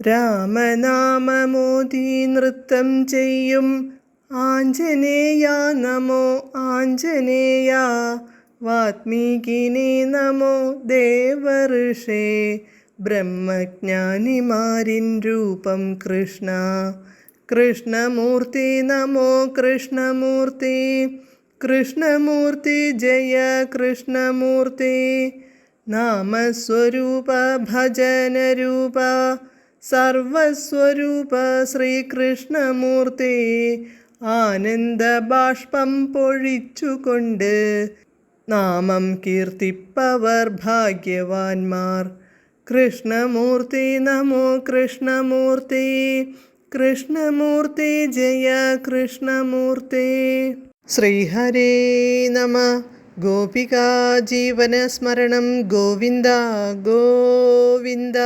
രാമനാമമോദി നൃത്തം ചെയ്യും ആഞ്ജനേയ നമോ ആഞ്ജനേയ. വാത്മീകിനി നമോ ദേവഋഷേ. ബ്രഹ്മജ്ഞാനിമാരിൻ രൂപം കൃഷ്ണ. കൃഷ്ണമൂർത്തി നമോ കൃഷ്ണമൂർത്തി. കൃഷ്ണമൂർത്തി ജയ കൃഷ്ണമൂർത്തി. നാമസ്വരൂപ ഭജനരൂപ സർവസ്വരൂപ ശ്രീകൃഷ്ണമൂർത്തി. ആനന്ദബാഷ്പം പൊഴിച്ചുകൊണ്ട് നാമം കീർത്തിപ്പവർ ഭാഗ്യവാന്മാർ. കൃഷ്ണമൂർത്തി നമോ കൃഷ്ണമൂർത്തി. കൃഷ്ണമൂർത്തി ജയ കൃഷ്ണമൂർത്തി. ശ്രീഹരേ നമ. ഗോപികാ ജീവനസ്മരണം ഗോവിന്ദ ഗോവിന്ദ.